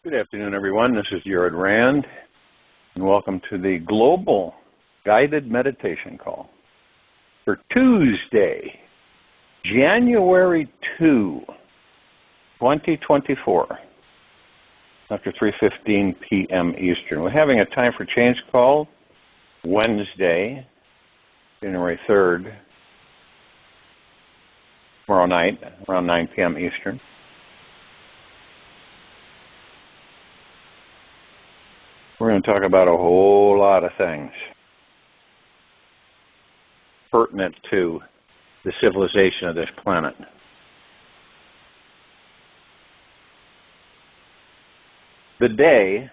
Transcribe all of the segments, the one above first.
Good afternoon, everyone. This is Jared Rand, and welcome to the Global Guided Meditation Call for Tuesday, January 2, 2024, after 3:15 p.m. Eastern. We're having a time for change call Wednesday, January 3rd, tomorrow night, around 9 p.m. Eastern. We're going to talk about a whole lot of things pertinent to the civilization of this planet. The day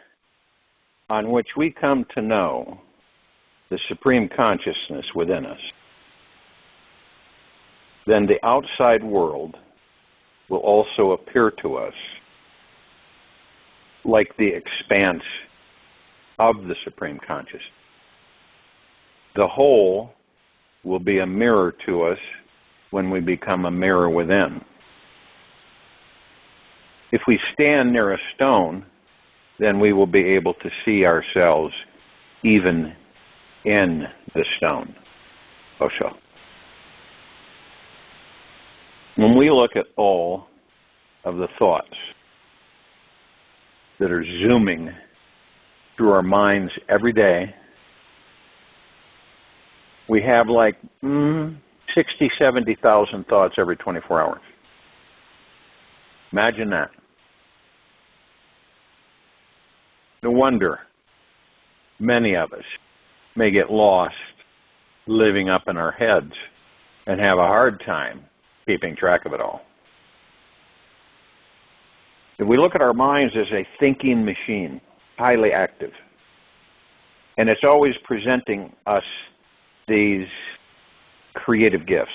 on which we come to know the supreme consciousness within us, then the outside world will also appear to us like the expanse of the supreme consciousness. The whole will be a mirror to us when we become a mirror within. If we stand near a stone, then we will be able to see ourselves even in the stone. Osho. When we look at all of the thoughts that are zooming through our minds every day, we have like 60, 70,000 thoughts every 24 hours. Imagine that. No wonder many of us may get lost living up in our heads and have a hard time keeping track of it all. If we look at our minds as a thinking machine, highly active, and it's always presenting us these creative gifts.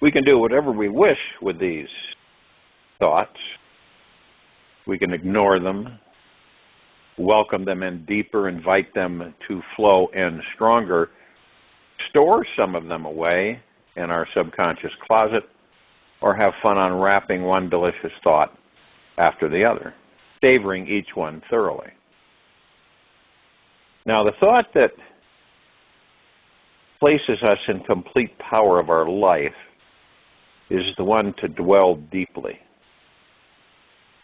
We can do whatever we wish with these thoughts. We can ignore them, welcome them in deeper, invite them to flow in stronger, store some of them away in our subconscious closet, or have fun unwrapping one delicious thought after the other, savoring each one thoroughly. Now, the thought that places us in complete power of our life is the one to dwell deeply.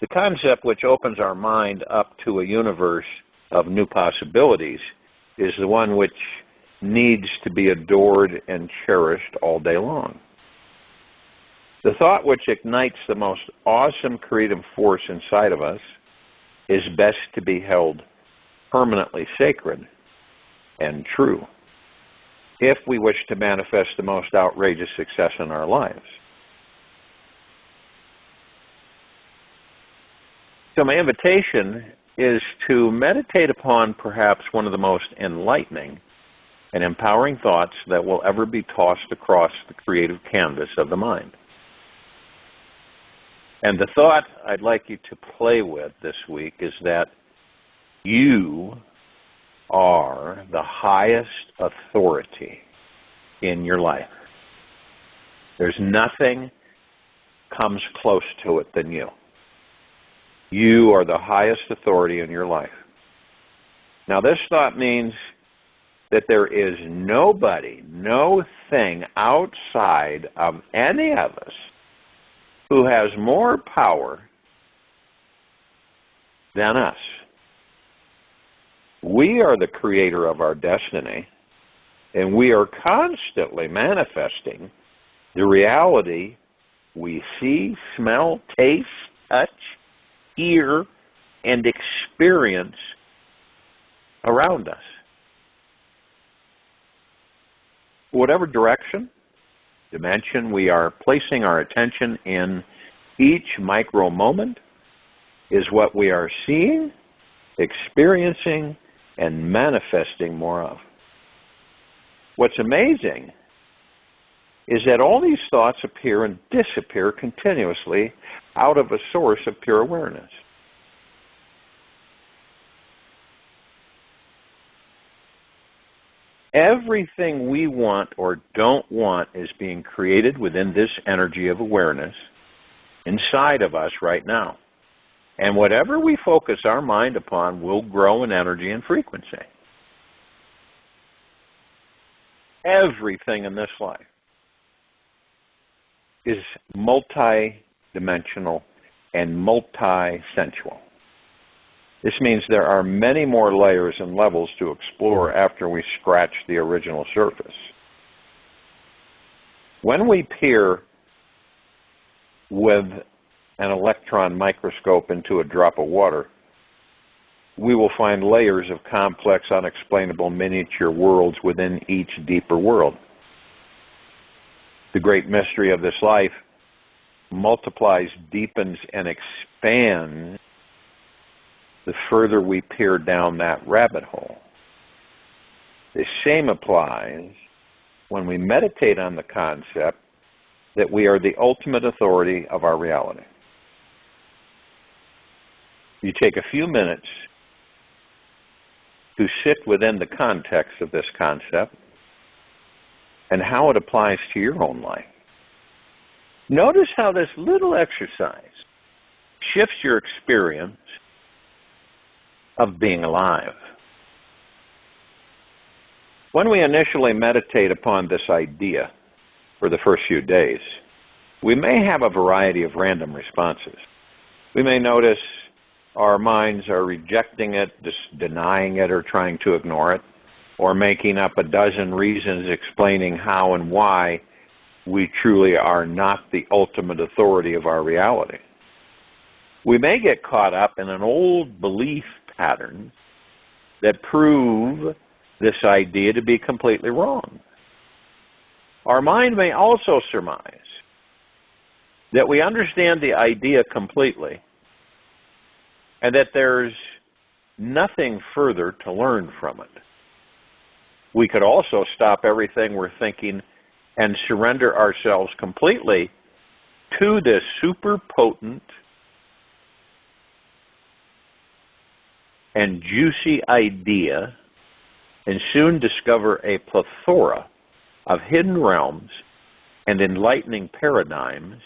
The concept which opens our mind up to a universe of new possibilities is the one which needs to be adored and cherished all day long. The thought which ignites the most awesome creative force inside of us is best to be held permanently sacred and true if we wish to manifest the most outrageous success in our lives. So my invitation is to meditate upon perhaps one of the most enlightening and empowering thoughts that will ever be tossed across the creative canvas of the mind. And the thought I'd like you to play with this week is that you are the highest authority in your life. There's nothing comes close to it than you. You are the highest authority in your life. Now, this thought means that there is nobody, no thing outside of any of us who has more power than us. We are the creator of our destiny, and we are constantly manifesting the reality we see, smell, taste, touch, hear, and experience around us. Whatever direction, dimension we are placing our attention in each micro moment is what we are seeing, experiencing, and manifesting more of. What's amazing is that all these thoughts appear and disappear continuously out of a source of pure awareness. Everything we want or don't want is being created within this energy of awareness inside of us right now. And whatever we focus our mind upon will grow in energy and frequency. Everything in this life is multi-dimensional and multi-sensual. This means there are many more layers and levels to explore after we scratch the original surface. When we peer with an electron microscope into a drop of water, we will find layers of complex, unexplainable miniature worlds within each deeper world. The great mystery of this life multiplies, deepens, and expands the further we peer down that rabbit hole. The same applies when we meditate on the concept that we are the ultimate authority of our reality. You take a few minutes to sit within the context of this concept and how it applies to your own life. Notice how this little exercise shifts your experience of being alive. When we initially meditate upon this idea for the first few days, we may have a variety of random responses. We may notice our minds are rejecting it, denying it, or trying to ignore it, or making up a dozen reasons explaining how and why we truly are not the ultimate authority of our reality. We may get caught up in an old belief pattern that prove this idea to be completely wrong. Our mind may also surmise that we understand the idea completely and that there's nothing further to learn from it. We could also stop everything we're thinking and surrender ourselves completely to this super potent and juicy idea and soon discover a plethora of hidden realms and enlightening paradigms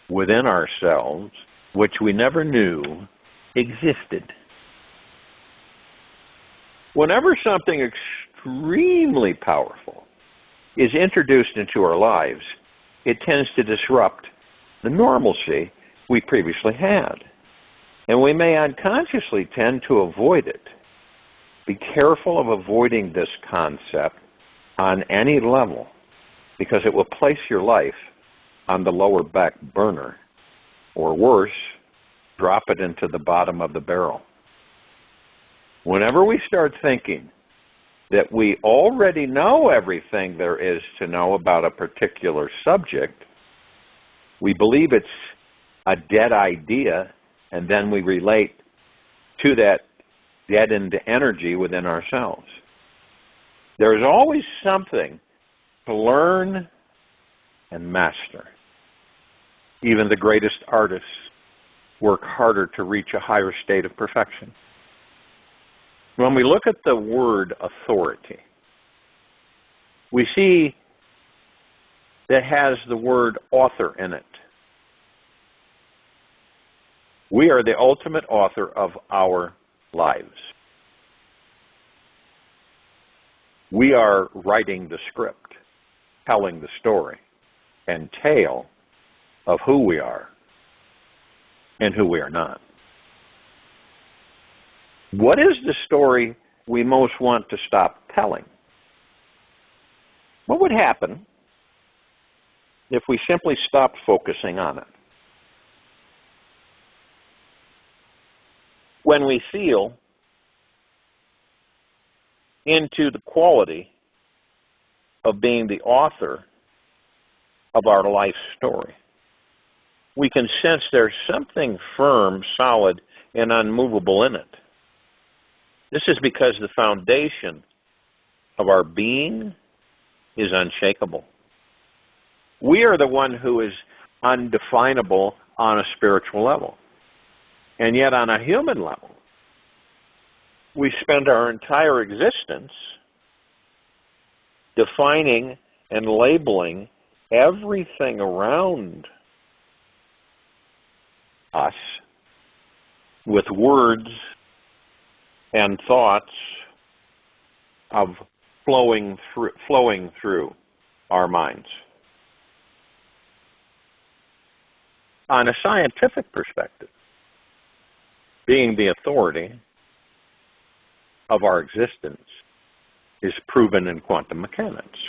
within ourselves which we never knew existed. Whenever something extremely powerful is introduced into our lives, it tends to disrupt the normalcy we previously had, and we may unconsciously tend to avoid it. Be careful of avoiding this concept on any level, because it will place your life on the lower back burner, or worse, drop it into the bottom of the barrel. Whenever we start thinking that we already know everything there is to know about a particular subject, we believe it's a dead idea, and then we relate to that deadened energy within ourselves. There's always something to learn and master. Even the greatest artists work harder to reach a higher state of perfection. When we look at the word authority, we see that it has the word author in it. We are the ultimate author of our lives. We are writing the script, telling the story and tale of who we are and who we are not. What is the story we most want to stop telling? What would happen if we simply stopped focusing on it? When we feel into the quality of being the author of our life story, we can sense there's something firm, solid, and unmovable in it. This is because the foundation of our being is unshakable. We are the one who is undefinable on a spiritual level. And yet on a human level, we spend our entire existence defining and labeling everything around us with words and thoughts of flowing through our minds. On a scientific perspective, being the authority of our existence is proven in quantum mechanics.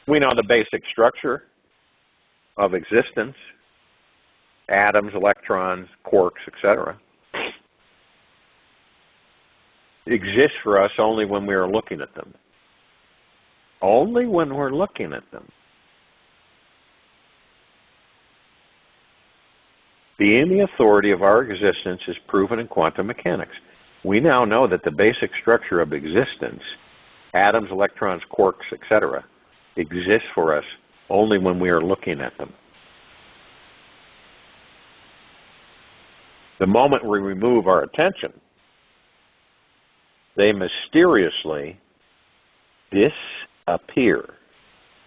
We know the basic structure of existence, atoms, electrons, quarks, etc., exist for us only when we are looking at them. Only when we're looking at them. Being the authority of our existence is proven in quantum mechanics. We now know that the basic structure of existence, atoms, electrons, quarks, etc., exists for us only when we are looking at them. The moment we remove our attention, they mysteriously disappear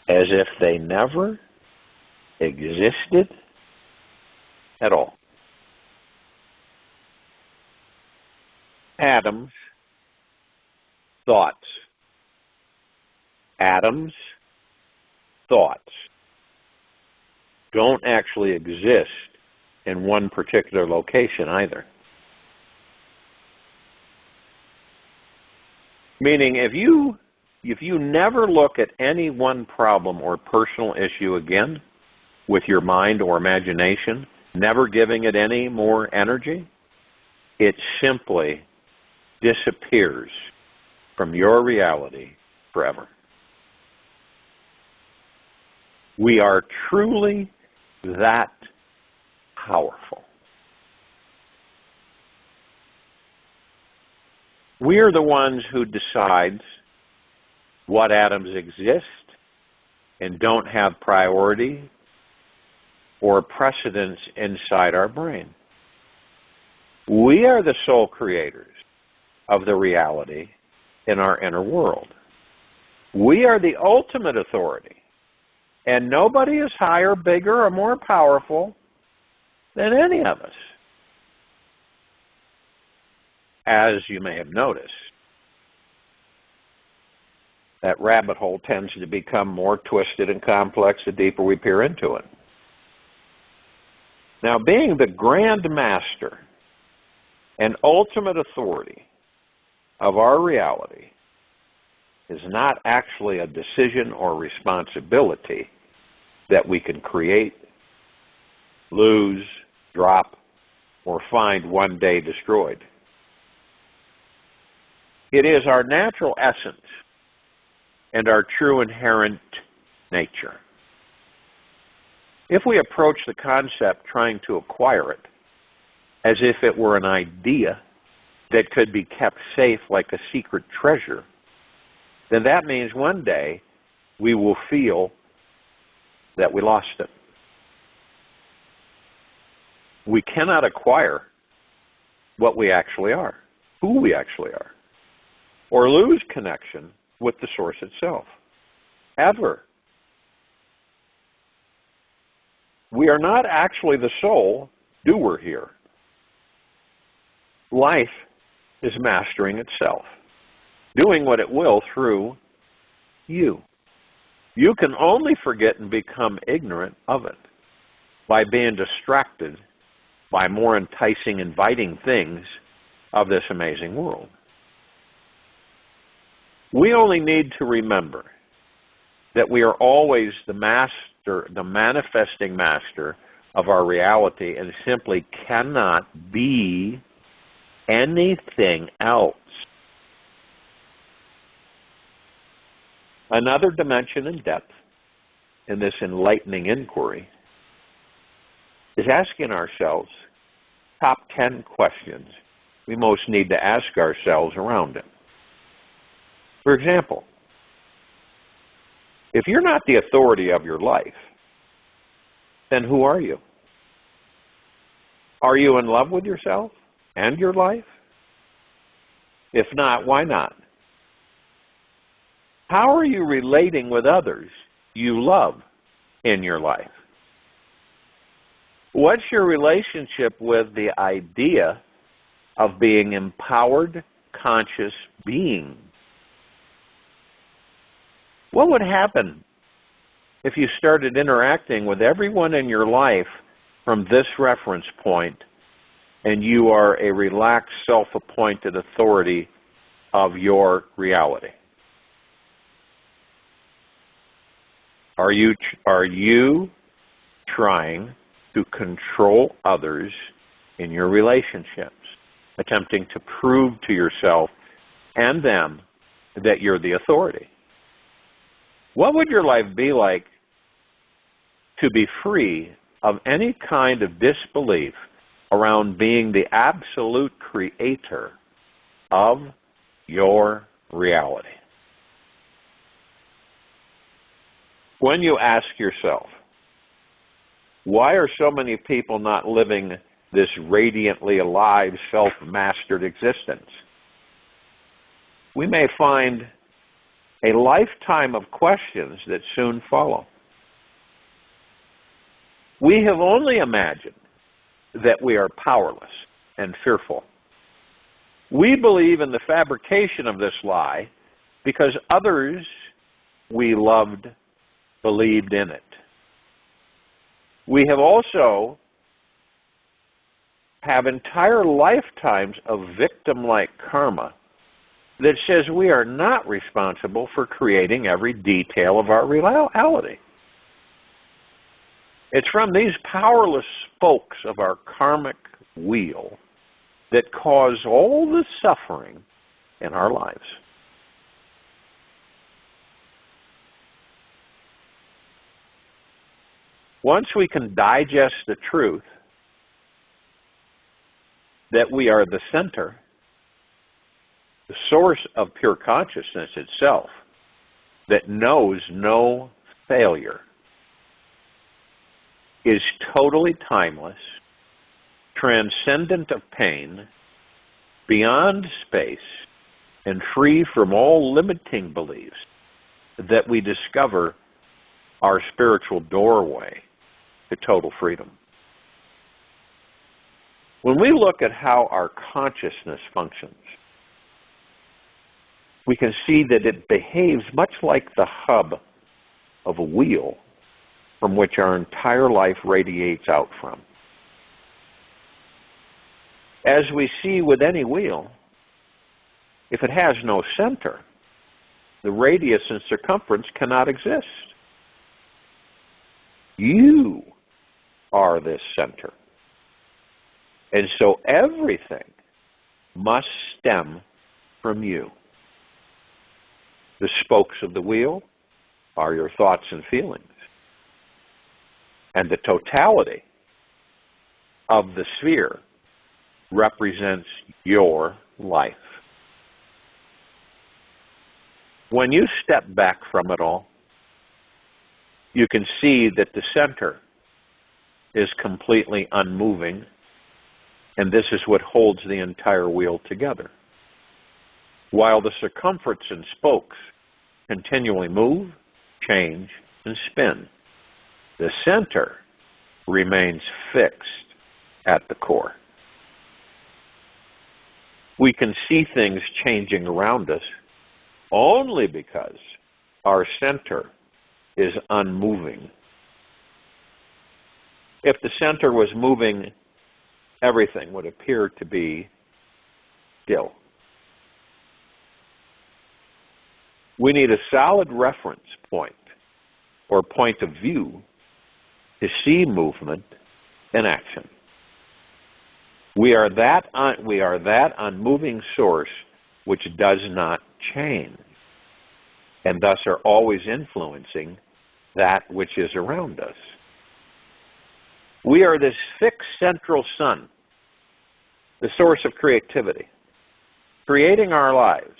as if they never existed at all. Atoms, thoughts. Atoms, thoughts don't actually exist in one particular location either. Meaning, if you never look at any one problem or personal issue again with your mind or imagination, never giving it any more energy, it simply disappears from your reality forever. We are truly that powerful. We are the ones who decide what atoms exist and don't have priority or precedence inside our brain. We are the sole creators of the reality in our inner world. We are the ultimate authority, and nobody is higher, bigger, or more powerful than any of us. As you may have noticed, that rabbit hole tends to become more twisted and complex the deeper we peer into it. Now, being the grand master and ultimate authority of our reality is not actually a decision or responsibility that we can create, lose, drop, or find one day destroyed. It is our natural essence and our true inherent nature. If we approach the concept trying to acquire it as if it were an idea that could be kept safe like a secret treasure, then that means one day we will feel that we lost it. We cannot acquire what we actually are, who we actually are, or lose connection with the source itself, ever. We are not actually the sole doer here. Life is mastering itself, doing what it will through you. You can only forget and become ignorant of it by being distracted by more enticing, inviting things of this amazing world. We only need to remember that we are always the master, the manifesting master of our reality, and simply cannot be anything else. Another dimension in depth in this enlightening inquiry is asking ourselves top 10 questions we most need to ask ourselves around it. For example, if you're not the authority of your life, then who are you? Are you in love with yourself and your life? If not, why not? How are you relating with others you love in your life? What's your relationship with the idea of being empowered, conscious being? What would happen if you started interacting with everyone in your life from this reference point, and you are a relaxed, self-appointed authority of your reality? Are you trying to control others in your relationships, attempting to prove to yourself and them that you're the authority? What would your life be like to be free of any kind of disbelief around being the absolute creator of your reality? When you ask yourself, why are so many people not living this radiantly alive, self-mastered existence? We may find a lifetime of questions that soon follow. We have only imagined that we are powerless and fearful. We believe in the fabrication of this lie because others we loved believed in it. We have also have entire lifetimes of victim-like karma that says we are not responsible for creating every detail of our reality. It's from these powerless spokes of our karmic wheel that cause all the suffering in our lives. Once we can digest the truth that we are the center, the source of pure consciousness itself, that knows no failure, is totally timeless, transcendent of pain, beyond space, and free from all limiting beliefs, that we discover our spiritual doorway to total freedom. When we look at how our consciousness functions, we can see that it behaves much like the hub of a wheel from which our entire life radiates out from. As we see with any wheel, if it has no center, the radius and circumference cannot exist. You are this center. And so everything must stem from you. The spokes of the wheel are your thoughts and feelings. And the totality of the sphere represents your life. When you step back from it all, you can see that the center is completely unmoving, and this is what holds the entire wheel together. While the circumference and spokes continually move, change, and spin, the center remains fixed at the core. We can see things changing around us only because our center is unmoving. If the center was moving, everything would appear to be still. We need a solid reference point or point of view to see movement in action. We are that unmoving source which does not change, and thus are always influencing that which is around us. We are this fixed central sun, the source of creativity, creating our lives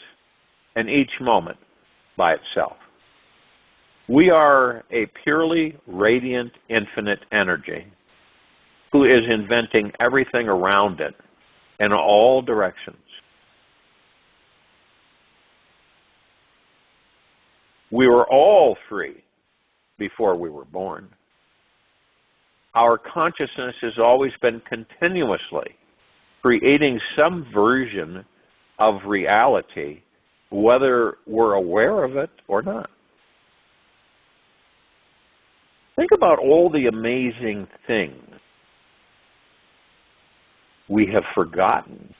and each moment by itself. We are a purely radiant, infinite energy who is inventing everything around it in all directions. We were all free before we were born. our consciousness has always been continuously creating some version of reality, whether we're aware of it or not. Think about all the amazing things we have forgotten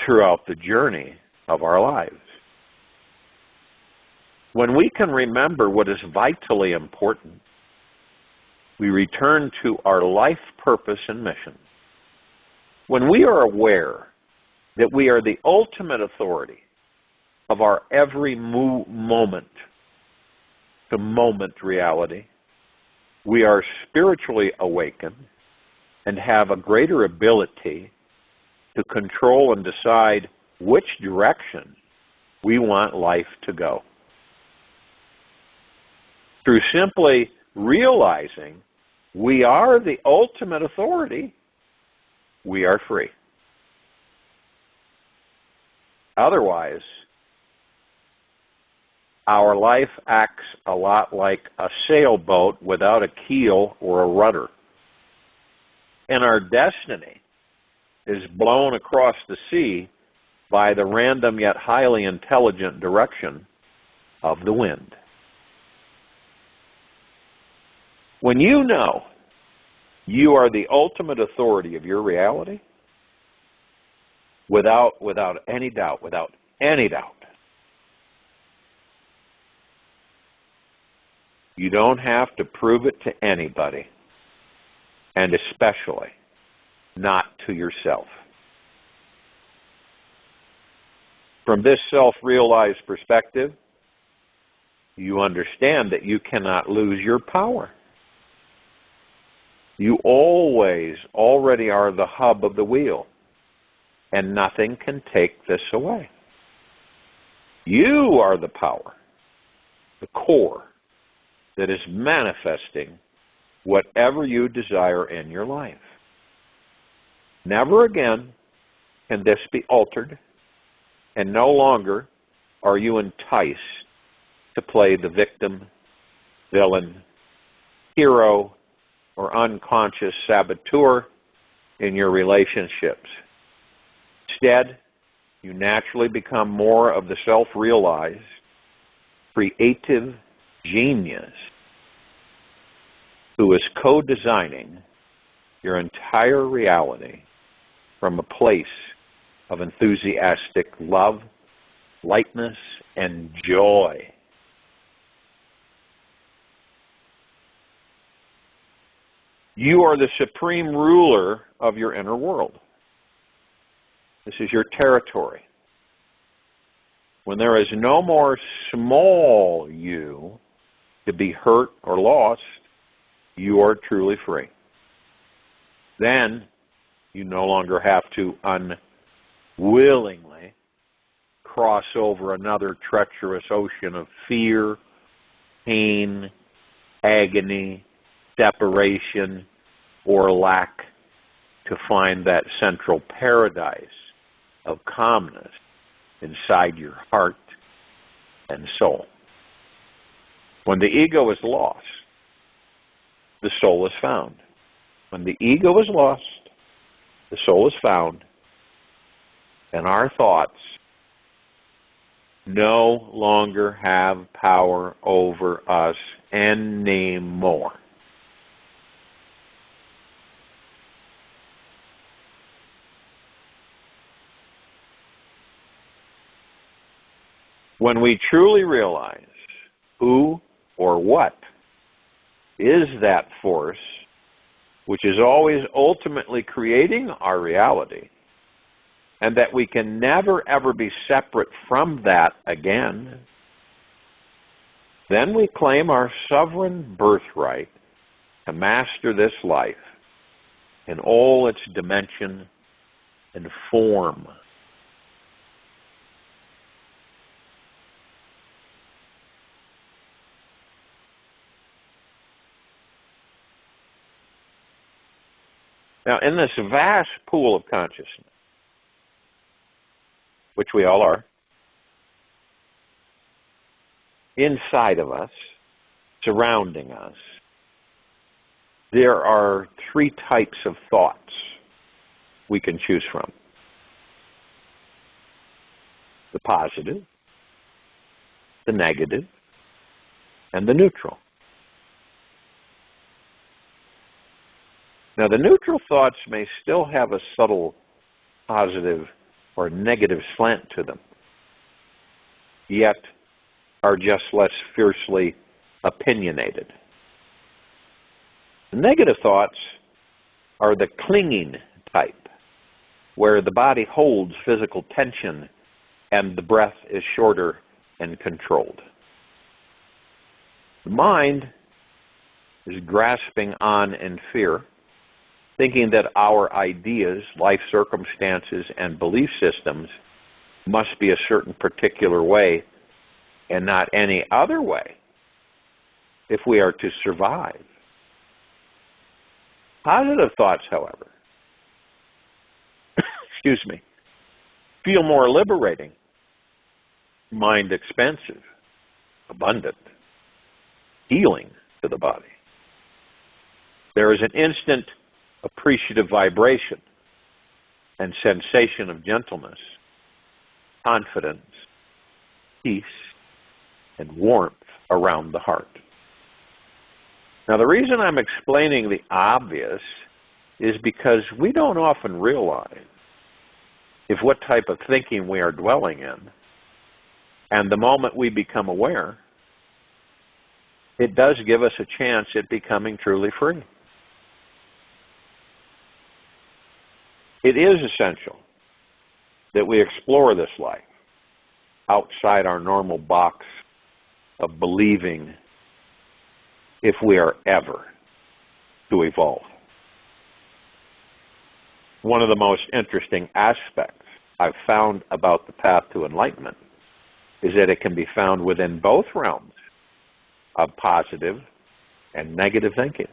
throughout the journey of our lives. When we can remember what is vitally important, we return to our life purpose and mission. When we are aware that we are the ultimate authority of our every moment-to-moment reality, we are spiritually awakened and have a greater ability to control and decide which direction we want life to go. Through simply realizing we are the ultimate authority, we are free. Otherwise, our life acts a lot like a sailboat without a keel or a rudder. And our destiny is blown across the sea by the random yet highly intelligent direction of the wind. When you know you are the ultimate authority of your reality, without any doubt, you don't have to prove it to anybody, and especially not to yourself. From this self-realized perspective, you understand that you cannot lose your power. You already are the hub of the wheel, and nothing can take this away. You are the power, the core, that is manifesting whatever you desire in your life. Never again can this be altered, and no longer are you enticed to play the victim, villain, hero, or unconscious saboteur in your relationships. Instead, you naturally become more of the self-realized, creative genius who is co-designing your entire reality from a place of enthusiastic love, lightness, and joy. You are the supreme ruler of your inner world. This is your territory. When there is no more small you to be hurt or lost, you are truly free. Then you no longer have to unwillingly cross over another treacherous ocean of fear, pain, agony, separation, or lack to find that central paradise of calmness inside your heart and soul. When the ego is lost, the soul is found. When the ego is lost, the soul is found, and our thoughts no longer have power over us anymore. When we truly realize who or what is that force which is always ultimately creating our reality, and that we can never ever be separate from that again, then we claim our sovereign birthright to master this life in all its dimension and form. Now, in this vast pool of consciousness, which we all are, inside of us, surrounding us, there are three types of thoughts we can choose from. The positive, the negative, and the neutral. Now, the neutral thoughts may still have a subtle positive or negative slant to them, yet are just less fiercely opinionated. The negative thoughts are the clinging type, where the body holds physical tension and the breath is shorter and controlled. The mind is grasping on in fear, thinking that our ideas, life circumstances, and belief systems must be a certain particular way and not any other way if we are to survive. Positive thoughts, however, feel more liberating, mind expansive, abundant, healing to the body. There is an instant appreciative vibration and sensation of gentleness, confidence, peace, and warmth around the heart. Now, the reason I'm explaining the obvious is because we don't often realize what type of thinking we are dwelling in, and the moment we become aware, it does give us a chance at becoming truly free. It is essential that we explore this life outside our normal box of believing if we are ever to evolve. One of the most interesting aspects I've found about the path to enlightenment is that it can be found within both realms of positive and negative thinking.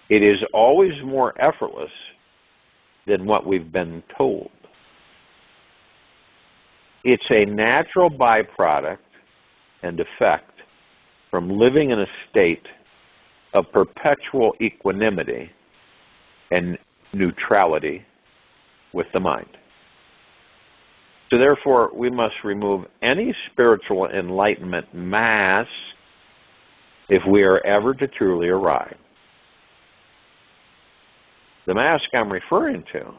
It is always more effortless than what we've been told. It's a natural byproduct and effect from living in a state of perpetual equanimity and neutrality with the mind. So therefore, we must remove any spiritual enlightenment mask if we are ever to truly arrive. The mask I'm referring to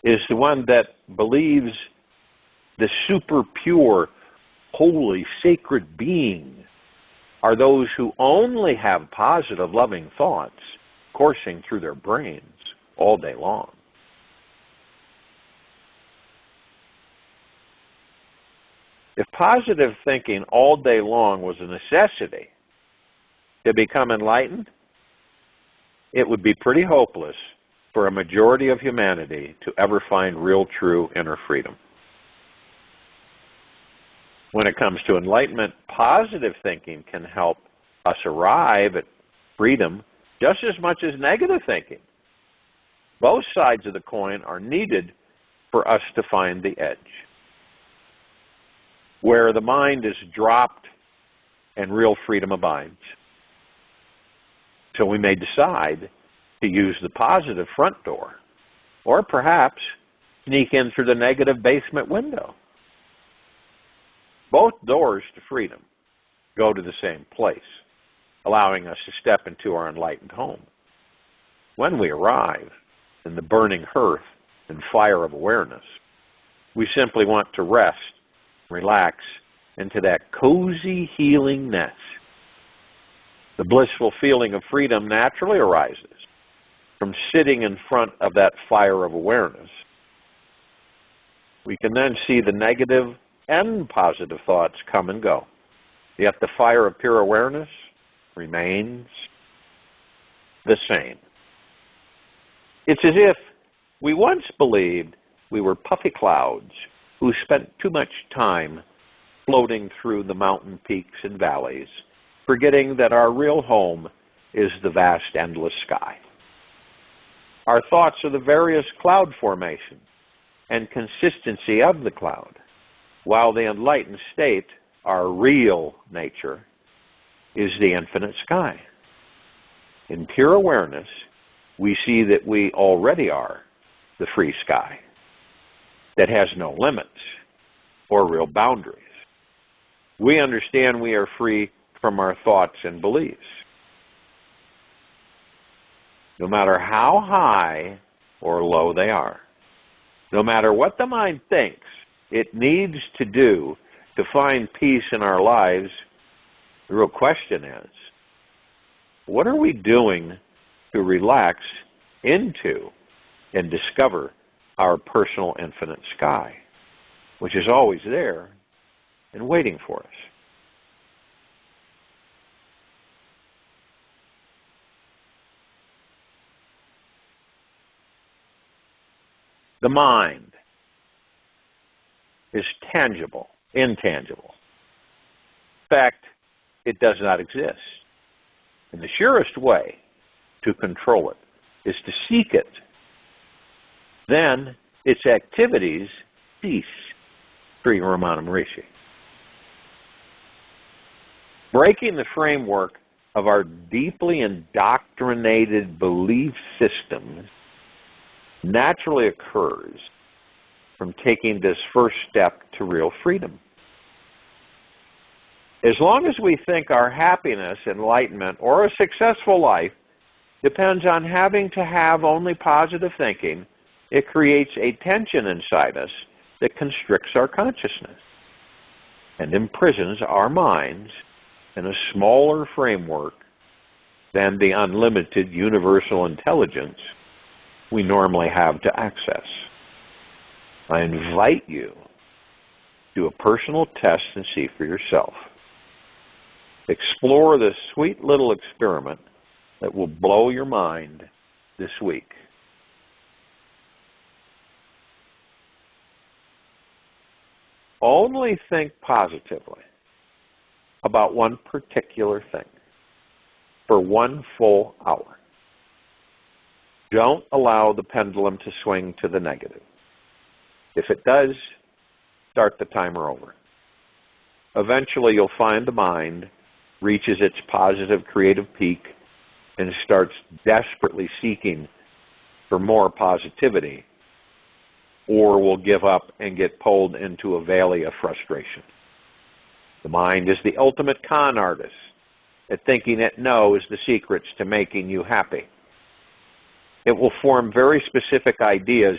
is the one that believes the super pure, holy, sacred being are those who only have positive, loving thoughts coursing through their brains all day long. If positive thinking all day long was a necessity to become enlightened, it would be pretty hopeless for a majority of humanity to ever find real, true inner freedom. When it comes to enlightenment, positive thinking can help us arrive at freedom just as much as negative thinking. Both sides of the coin are needed for us to find the edge, where the mind is dropped and real freedom abides. So we may decide to use the positive front door, or perhaps sneak in through the negative basement window. Both doors to freedom go to the same place, allowing us to step into our enlightened home. When we arrive in the burning hearth and fire of awareness, we simply want to rest, relax into that cozy, healing nest. The blissful feeling of freedom naturally arises from sitting in front of that fire of awareness. We can then see the negative and positive thoughts come and go, yet the fire of pure awareness remains the same. It's as if we once believed we were puffy clouds who spent too much time floating through the mountain peaks and valleys, forgetting that our real home is the vast, endless sky. Our thoughts are the various cloud formations and consistency of the cloud, while the enlightened state, our real nature, is the infinite sky. In pure awareness, we see that we already are the free sky that has no limits or real boundaries. We understand we are free from our thoughts and beliefs. No matter how high or low they are, no matter what the mind thinks it needs to do to find peace in our lives, the real question is, what are we doing to relax into and discover our personal infinite sky, which is always there and waiting for us? The mind is tangible, intangible. In fact, it does not exist. And the surest way to control it is to seek it. Then its activities cease. Sri Ramana Maharishi. Breaking the framework of our deeply indoctrinated belief systems naturally occurs from taking this first step to real freedom. As long as we think our happiness, enlightenment, or a successful life depends on having to have only positive thinking, it creates a tension inside us that constricts our consciousness and imprisons our minds in a smaller framework than the unlimited universal intelligence we normally have to access. I invite you to do a personal test and see for yourself. Explore this sweet little experiment that will blow your mind this week. Only think positively about one particular thing for 1 full hour. Don't allow the pendulum to swing to the negative. If it does, start the timer over. Eventually you'll find the mind reaches its positive creative peak and starts desperately seeking for more positivity, or will give up and get pulled into a valley of frustration. The mind is the ultimate con artist at thinking it knows the secrets to making you happy. It will form very specific ideas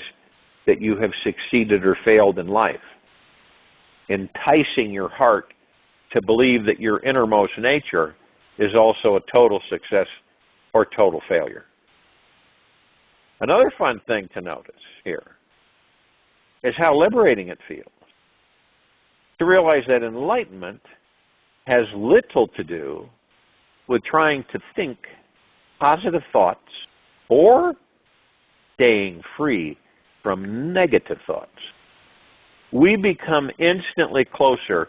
that you have succeeded or failed in life, enticing your heart to believe that your innermost nature is also a total success or total failure. Another fun thing to notice here is how liberating it feels to realize that enlightenment has little to do with trying to think positive thoughts or staying free from negative thoughts. We become instantly closer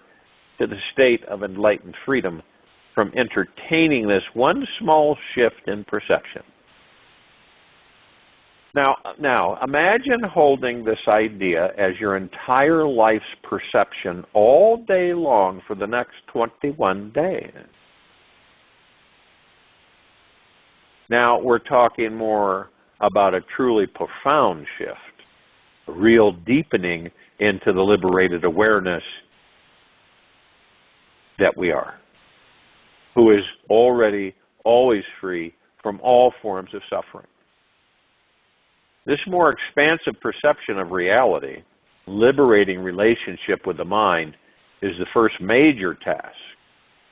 to the state of enlightened freedom from entertaining this one small shift in perception. Now, imagine holding this idea as your entire life's perception all day long for the next 21 days. Now, we're talking more about a truly profound shift, a real deepening into the liberated awareness that we are, who is already always free from all forms of suffering. This more expansive perception of reality, liberating relationship with the mind, is the first major task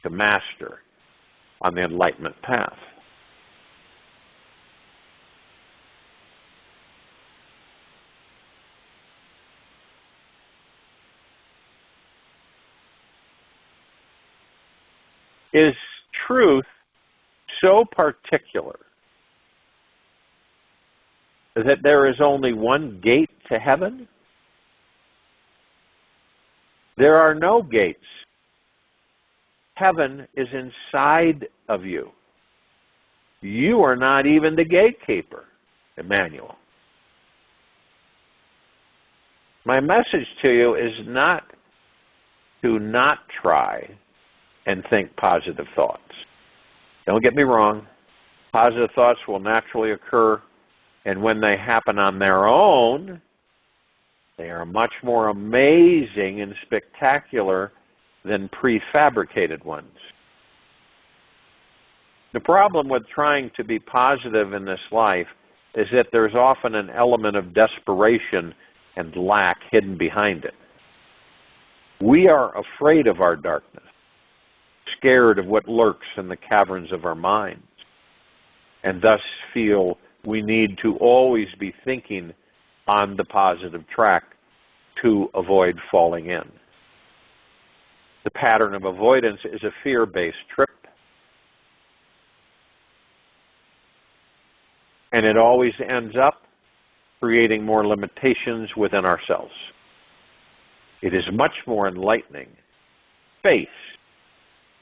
to master on the enlightenment path. Is truth so particular that there is only one gate to heaven? There are no gates. Heaven is inside of you. You are not even the gatekeeper, Emmanuel. My message to you is not to not try and think positive thoughts. Don't get me wrong. Positive thoughts will naturally occur, and when they happen on their own, they are much more amazing and spectacular than prefabricated ones. The problem with trying to be positive in this life is that there's often an element of desperation and lack hidden behind it. We are afraid of our darkness, scared of what lurks in the caverns of our minds, and thus feel we need to always be thinking on the positive track to avoid falling in. The pattern of avoidance is a fear-based trip, and it always ends up creating more limitations within ourselves. It is much more enlightening to face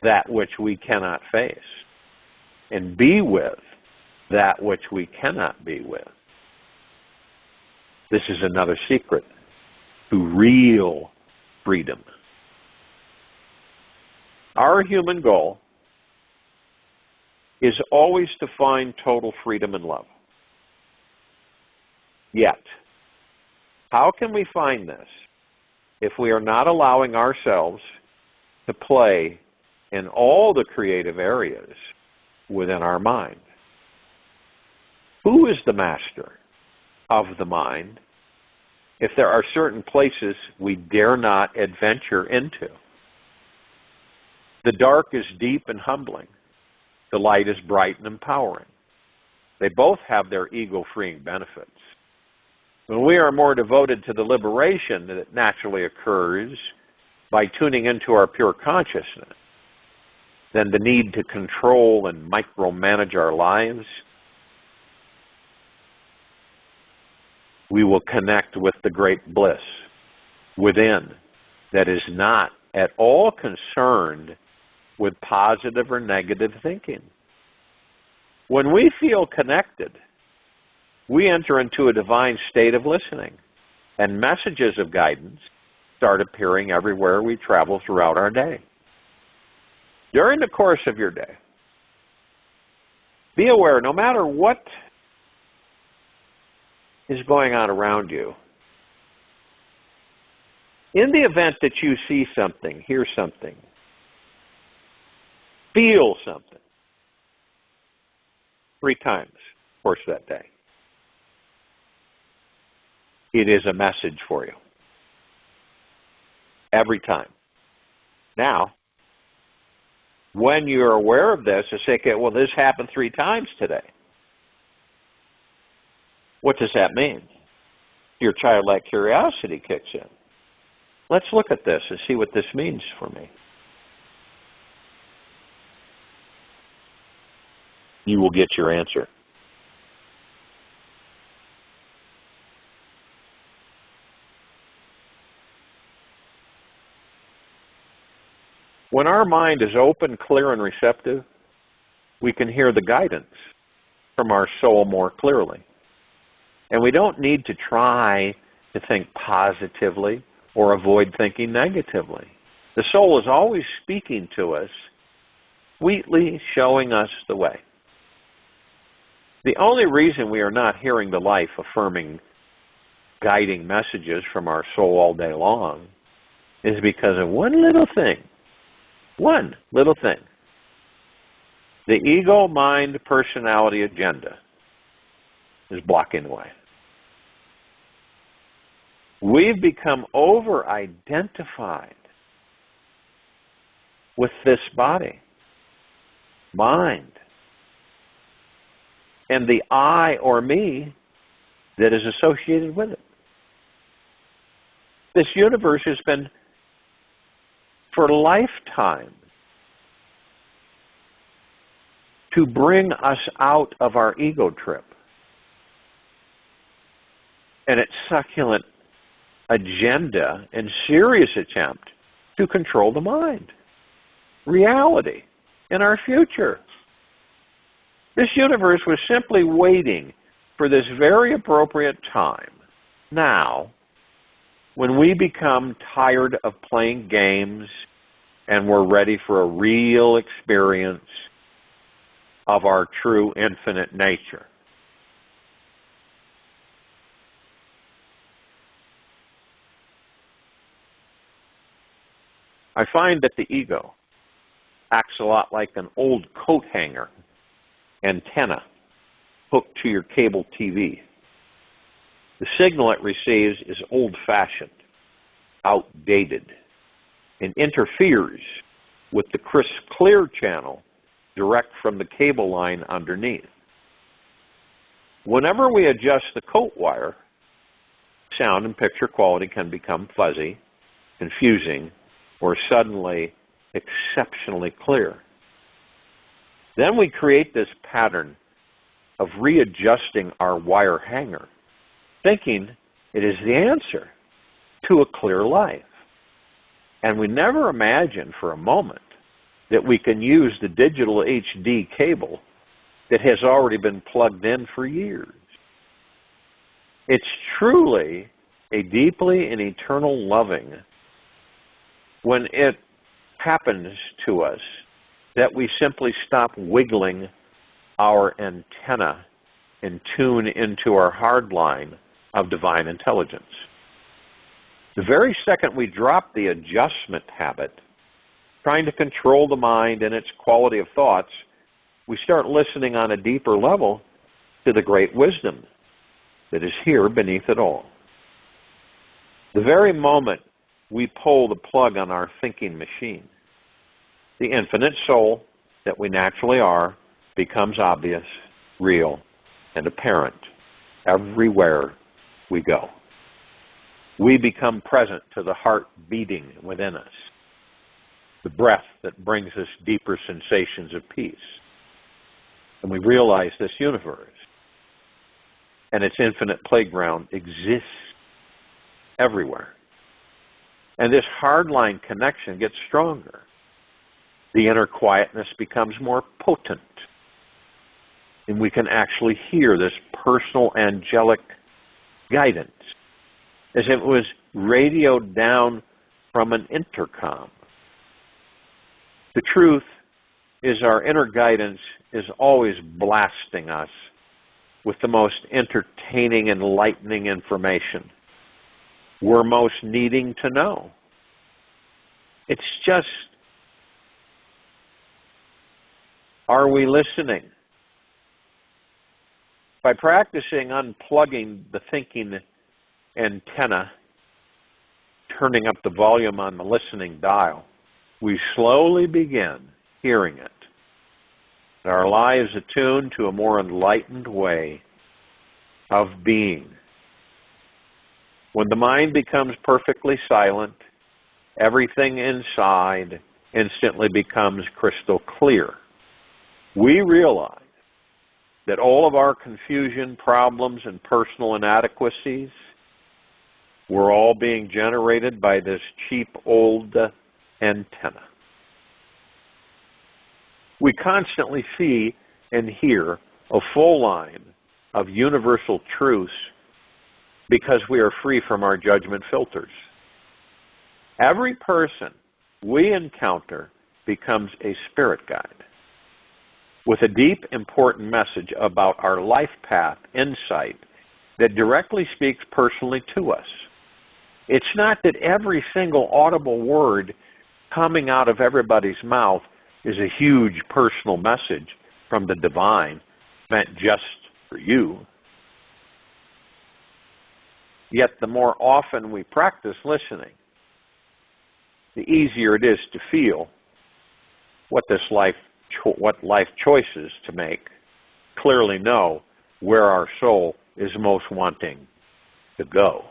that which we cannot face and be with that which we cannot be with. This is another secret to real freedom. Our human goal is always to find total freedom and love. Yet, how can we find this if we are not allowing ourselves to play in all the creative areas within our mind? Who is the master of the mind if there are certain places we dare not adventure into? The dark is deep and humbling. The light is bright and empowering. They both have their ego-freeing benefits. When we are more devoted to the liberation that naturally occurs by tuning into our pure consciousness than the need to control and micromanage our lives, we will connect with the great bliss within that is not at all concerned with positive or negative thinking. When we feel connected, we enter into a divine state of listening, and messages of guidance start appearing everywhere we travel throughout our day. During the course of your day, be aware, no matter what is going on around you, in the event that you see something, hear something, feel something, 3 times, of course, that day, it is a message for you. Every time. Now, when you're aware of this, you say, okay, well, this happened 3 times today. What does that mean? Your childlike curiosity kicks in. Let's look at this and see what this means for me. You will get your answer. When our mind is open, clear, and receptive, we can hear the guidance from our soul more clearly. And we don't need to try to think positively or avoid thinking negatively. The soul is always speaking to us, sweetly showing us the way. The only reason we are not hearing the life-affirming, guiding messages from our soul all day long is because of one little thing. One little thing. The ego, mind, personality agenda is blocking the way. We've become over-identified with this body, mind, and the I or me that is associated with it. This universe has been, for lifetimes, to bring us out of our ego trip and its succulent agenda and serious attempt to control the mind, reality, and our future. This universe was simply waiting for this very appropriate time, now, when we become tired of playing games and we're ready for a real experience of our true infinite nature. I find that the ego acts a lot like an old coat hanger antenna hooked to your cable TV. The signal it receives is old-fashioned, outdated, and interferes with the crisp, clear channel direct from the cable line underneath. Whenever we adjust the coat wire, sound and picture quality can become fuzzy, confusing, or suddenly exceptionally clear. Then we create this pattern of readjusting our wire hanger, thinking it is the answer to a clear life. And we never imagine for a moment that we can use the digital HD cable that has already been plugged in for years. It's truly a deeply and eternal loving when it happens to us that we simply stop wiggling our antenna and tune into our hard line of divine intelligence. The very second we drop the adjustment habit, trying to control the mind and its quality of thoughts, we start listening on a deeper level to the great wisdom that is here beneath it all. The very moment we pull the plug on our thinking machine, the infinite soul that we naturally are becomes obvious, real, and apparent everywhere we go. We become present to the heart beating within us, the breath that brings us deeper sensations of peace. And we realize this universe and its infinite playground exists everywhere. And this hardline connection gets stronger. The inner quietness becomes more potent. And we can actually hear this personal angelic guidance as if it was radioed down from an intercom. The truth is our inner guidance is always blasting us with the most entertaining, enlightening information we're most needing to know. It's just, are we listening? By practicing unplugging the thinking antenna, turning up the volume on the listening dial, we slowly begin hearing it. Our lives attune to a more enlightened way of being. When the mind becomes perfectly silent, everything inside instantly becomes crystal clear. We realize that all of our confusion, problems, and personal inadequacies were all being generated by this cheap old antenna. We constantly see and hear a full line of universal truths because we are free from our judgment filters. Every person we encounter becomes a spirit guide with a deep, important message about our life path insight that directly speaks personally to us. It's not that every single audible word coming out of everybody's mouth is a huge personal message from the divine meant just for you. Yet the more often we practice listening, the easier it is to feel what life choices to make, clearly know where our soul is most wanting to go.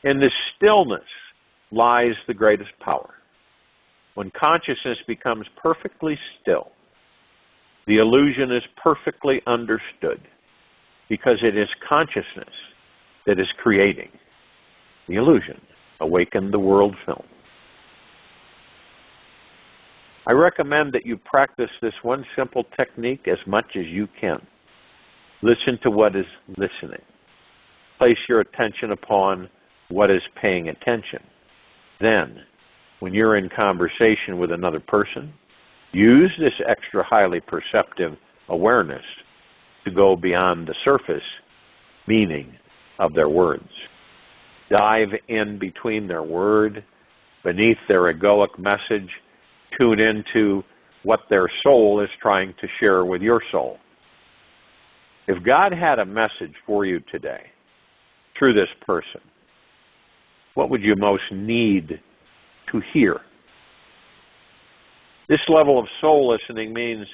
In this stillness lies the greatest power. When consciousness becomes perfectly still, the illusion is perfectly understood because it is consciousness that is creating the illusion. Awaken the world film. I recommend that you practice this one simple technique as much as you can. Listen to what is listening. place your attention upon what is paying attention. Then, when you're in conversation with another person, use this extra highly perceptive awareness to go beyond the surface meaning of their words. Dive in between their word, beneath their egoic message, tune into what their soul is trying to share with your soul. If God had a message for you today through this person, what would you most need to hear? This level of soul listening means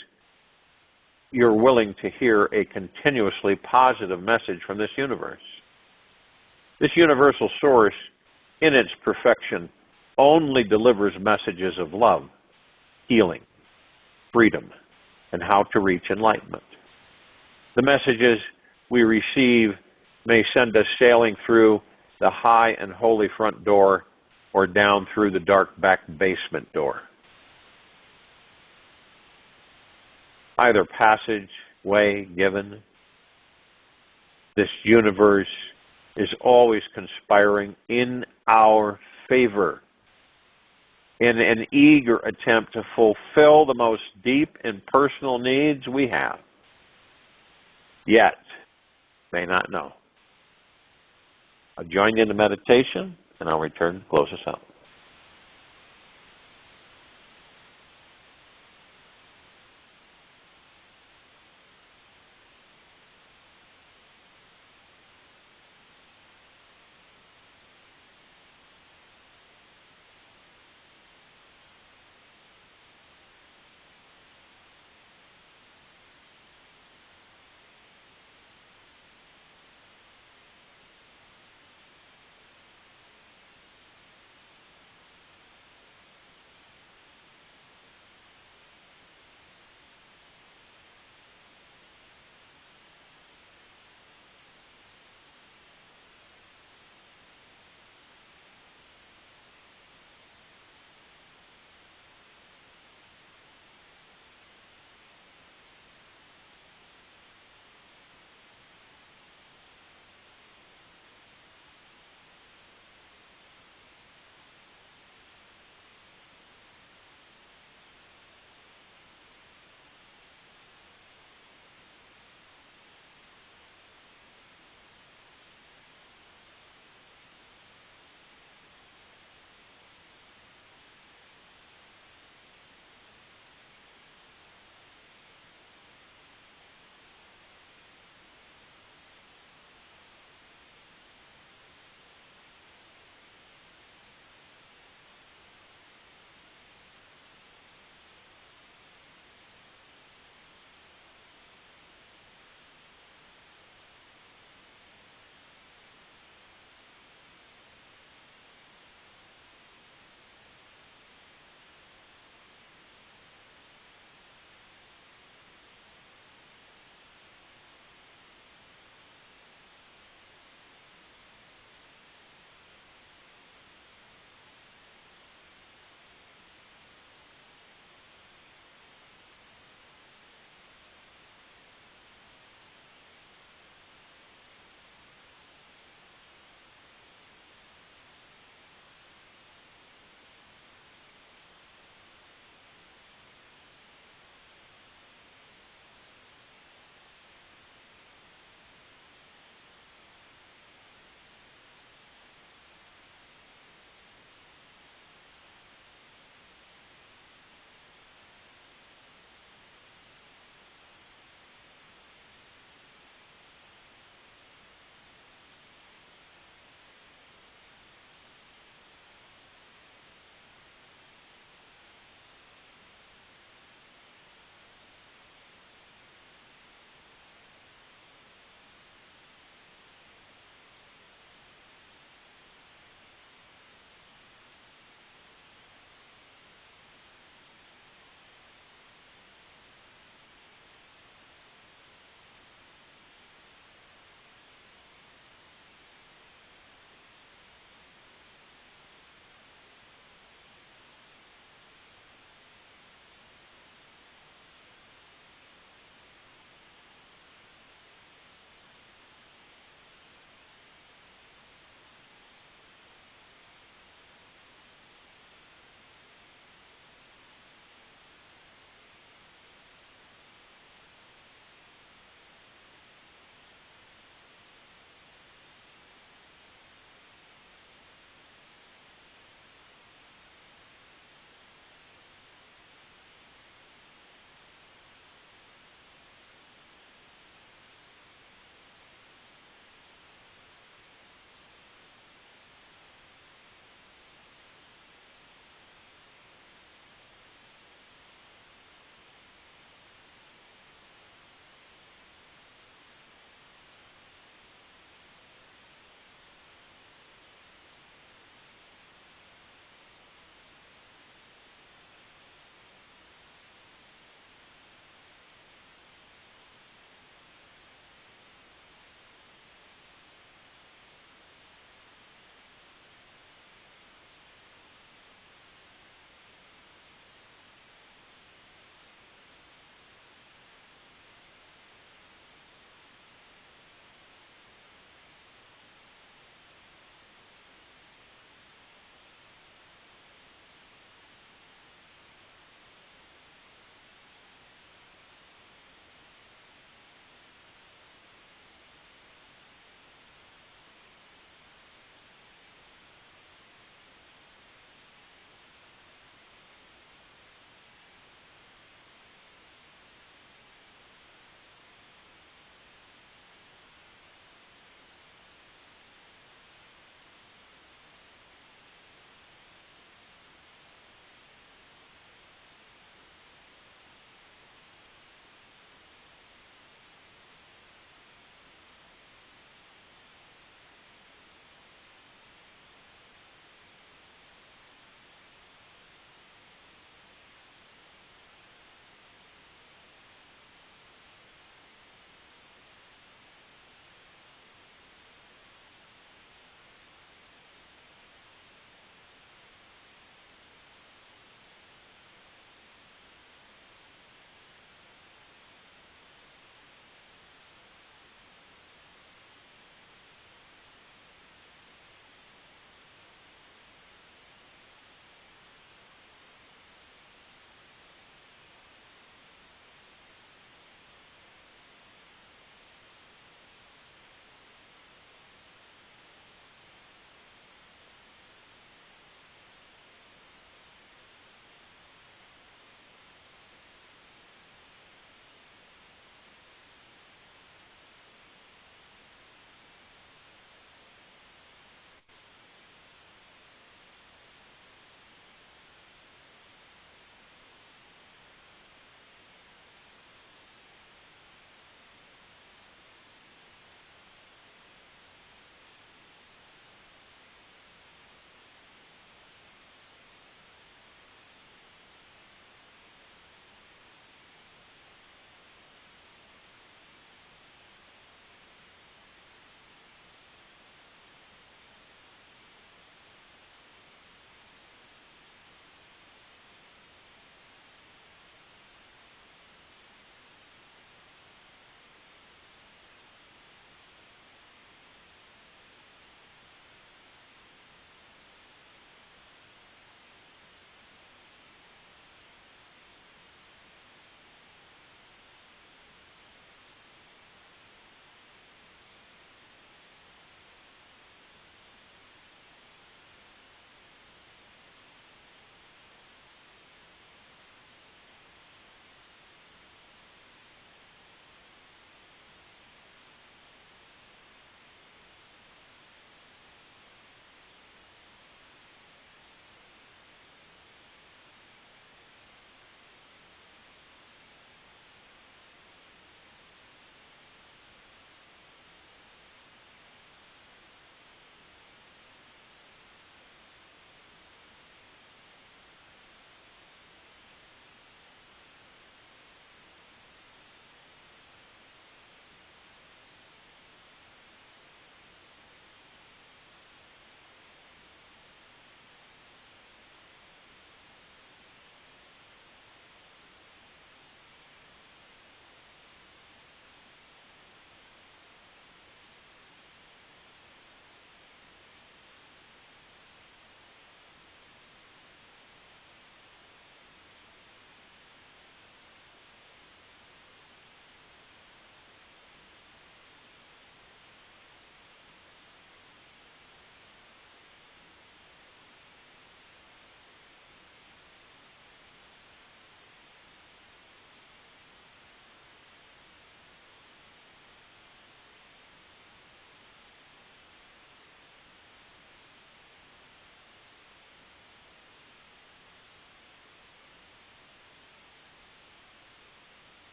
you're willing to hear a continuously positive message from this universe. This universal source, in its perfection, only delivers messages of love, healing, freedom, and how to reach enlightenment. The messages we receive may send us sailing through the high and holy front door or down through the dark back basement door. Either passageway given, this universe is always conspiring in our favor in an eager attempt to fulfill the most deep and personal needs we have, yet may not know. I'll join you in the meditation, and I'll return to close us out.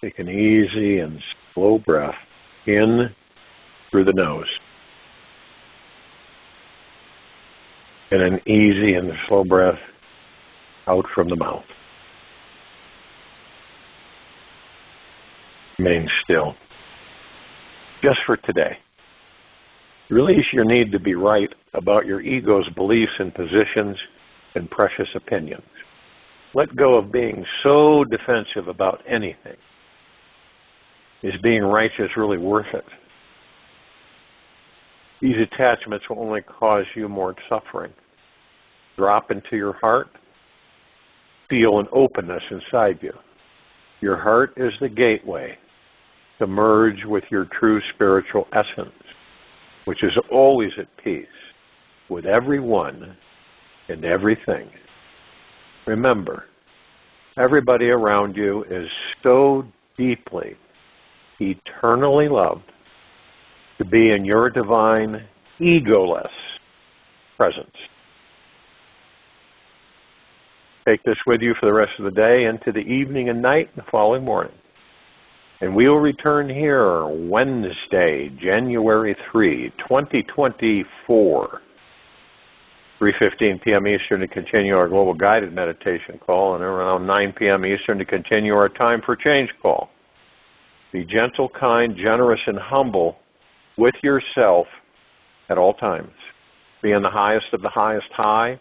Take an easy and slow breath in through the nose. And an easy and slow breath out from the mouth. Remain still. Just for today. Release your need to be right about your ego's beliefs and positions and precious opinions. Let go of being so defensive about anything. Is being righteous really worth it? These attachments will only cause you more suffering. Drop into your heart. Feel an openness inside you. Your heart is the gateway to merge with your true spiritual essence, which is always at peace with everyone and everything. Remember, everybody around you is so deeply, eternally loved to be in your divine, egoless presence. Take this with you for the rest of the day, into the evening and night, and the following morning. And we will return here Wednesday, January 3, 2024, 3:15 p.m. Eastern, to continue our global guided meditation call, and around 9 p.m. Eastern to continue our time for change call. Be gentle, kind, generous, and humble with yourself at all times. Be in the highest of the highest high,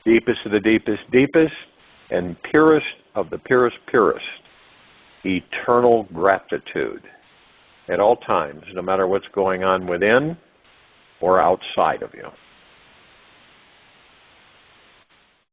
deepest of the deepest deepest, and purest of the purest purest. Eternal gratitude at all times, no matter what's going on within or outside of you.